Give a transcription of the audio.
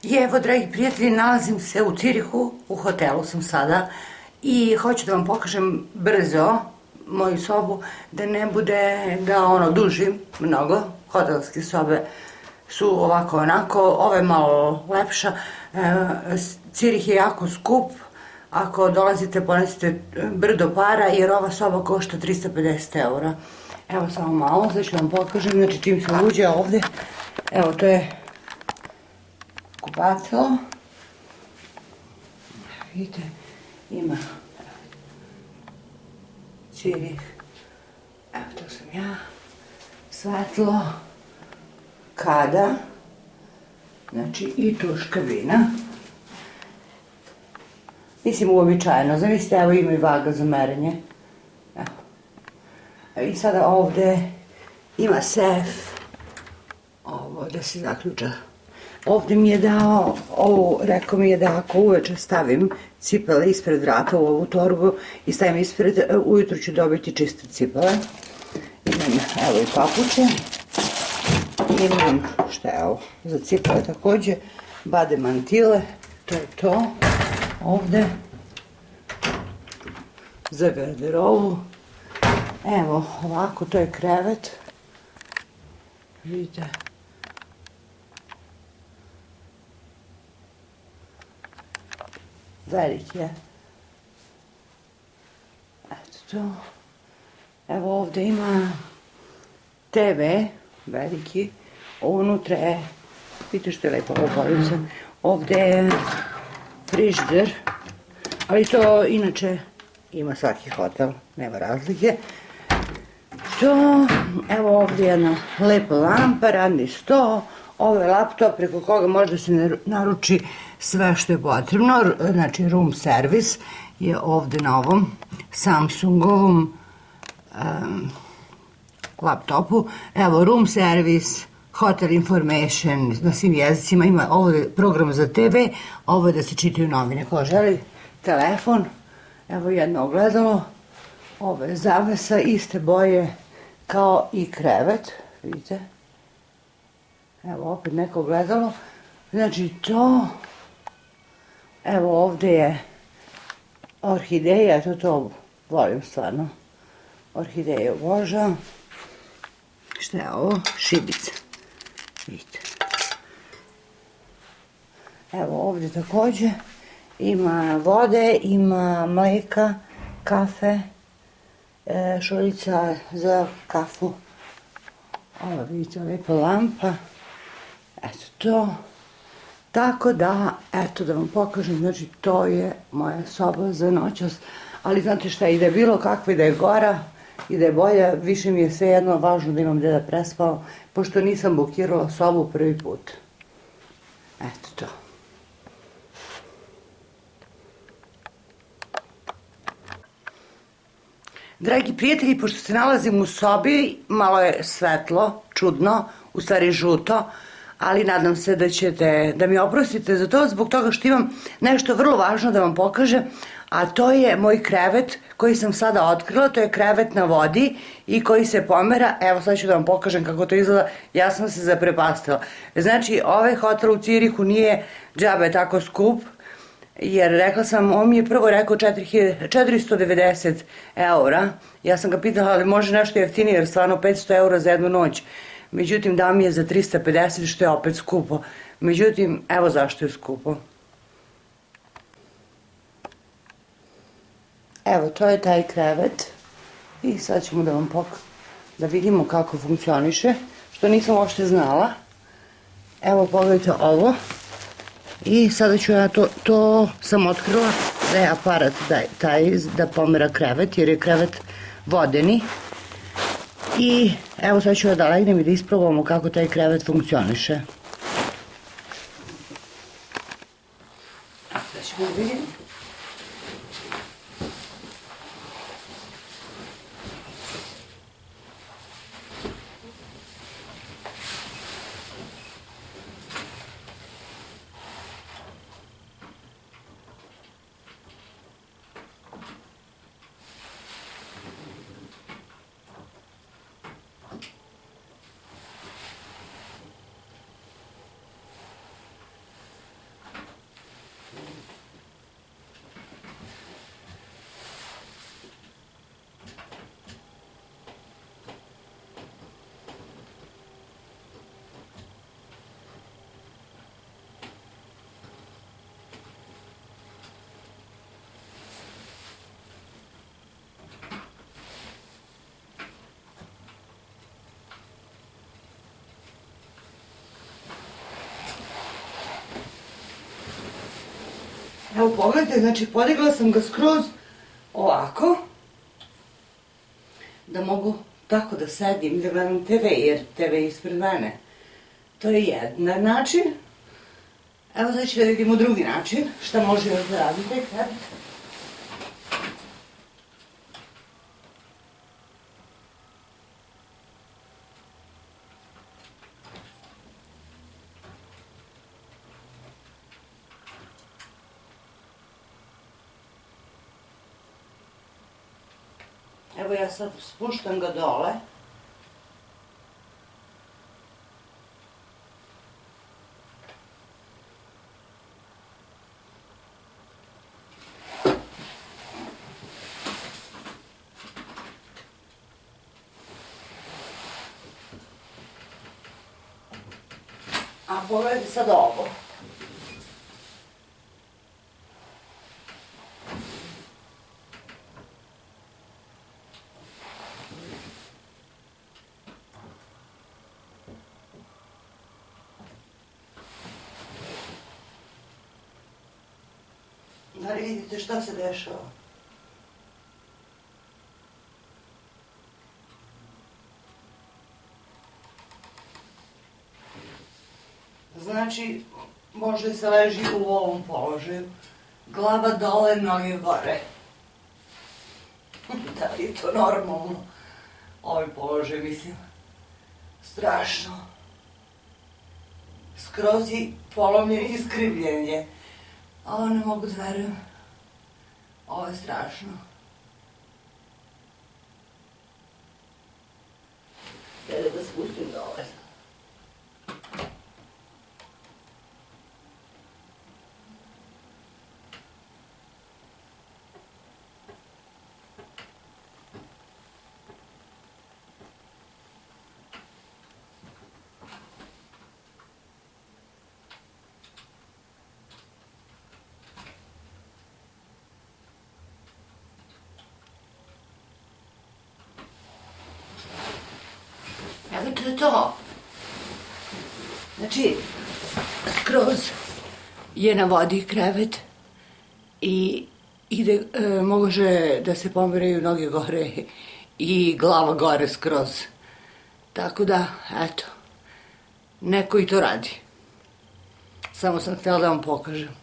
I evo, dragi prijatelji, nalazim se u Cirihu, u hotelu sam sada i hoću da vam pokažem brzo moju sobu, da ne bude da dužim mnogo. Hotelske sobe su ovako onako, ova je malo lepša. Cirih je jako skup, ako dolazite ponesite brdo para jer ova soba košta 350 eura. Evo samo malo, sad ću vam pokažem, znači čim se uđe ovde, evo to je kupatilo, vidite, ima Cirih, evo to sam ja, svetlo, kada, znači i tuš kabina, mislim uobičajeno, zamislite, evo ima i vaga za merenje, evo, i sada ovde ima sef, ovo da se zaključa. Ovde mi je dao, rekao mi je da ako uveče stavim cipele ispred vrata u ovu torbu i stavim ispred, ujutru ću dobiti čiste cipele. Imam, evo i papuče. Imam, šta je ovo, za cipele takođe, bade mantile, to je to. Ovde, za garderobu. Evo, ovako, to je krevet. Vidite. Veliki je. Eto to. Evo ovde ima TV, veliki. Unutra je, vidite što je lepo oporučen. Ovde je frižider, ali to inače ima svaki hotel, nema razlike. To, evo ovde je jedna lepa lampa, radni sto, ovo je laptop preko koga može da se naruči sve što je potrebno, znači room service je ovde na ovom Samsungovom laptopu. Evo room service, hotel information na svim jezicima, ima ovo je program za TV, ovo je da se čitaju novine. Ko želi telefon, evo jedno ogledalo, ovo je zavesa iste boje kao i krevet, vidite. Evo opet neko ogledalo, znači to, evo ovde je orhideja, to volim stvarno, orhideju obožavam. Šta je ovo? Šibica, vidite. Evo ovde takođe ima vode, ima mleka, kafe, šoljica za kafu, ovo vidite lepa lampa. Eto to, tako da, eto da vam pokažem, znači to je moja soba za noćas, ali znate šta, i da je bilo kakva, i da je gora, i da je bolja, više mi je sve jedno važno da imam gde da prespavam, pošto nisam bukirala sobu prvi put. Eto to. Dragi prijatelji, pošto se nalazim u sobi, malo je svetlo, čudno, u stvari žuto, ali nadam se da ćete da mi oprostite za to, zbog toga što imam nešto vrlo važno da vam pokažem, a to je moj krevet koji sam sada otkrila, to je krevet na vodi i koji se pomera, evo sad ću da vam pokažem kako to izgleda, ja sam se zaprepastila. Znači, ovaj hotel u Cirihu nije džabe tako skup, jer rekla sam, on mi je prvo rekao 490 eura, ja sam ga pitala, ali može nešto jeftinije, jer stvarno 500 eura za jednu noć. Međutim, dao mi je za 350, što je opet skupo. Međutim, evo zašto je skupo. Evo, to je taj krevet. I sad ćemo da vam da vidimo kako funkcioniše, što nisam uopšte znala. Evo, pogledajte ovo. I sada ću ja to sam otkrila da je aparat taj da pomera krevet, jer je krevet vodeni. I evo sad ću ja da legnem i da isprobamo kako taj krevet funkcioniše. Da ćemo vidjeti. Evo pogledajte, znači podigla sam ga skroz ovako, da mogu tako da sedim i da gledam TV, jer TV je ispred mene. To je jedan način. Evo sad ću da vidimo drugi način, šta može još da radite kad... Evo ja sad spuštam ga dole. A pogledajte sad ovo. Da li vidite šta se dešava? Znači, može se leži u ovom položaju. Glava dole, noge gore. Da li je to normalno? Ovaj položaj, mislim, strašno. Skroz je polomljen i iskrivljen je. Ovo ne mogu da verujem. Ovo je strašno. Gledaj da spustim dole. Evo to je to. Znači, skroz je na vodi krevet i ide, može da se pomeraju noge gore i glava gore skroz. Tako da, eto, neko i to radi. Samo sam htjela da vam pokažem.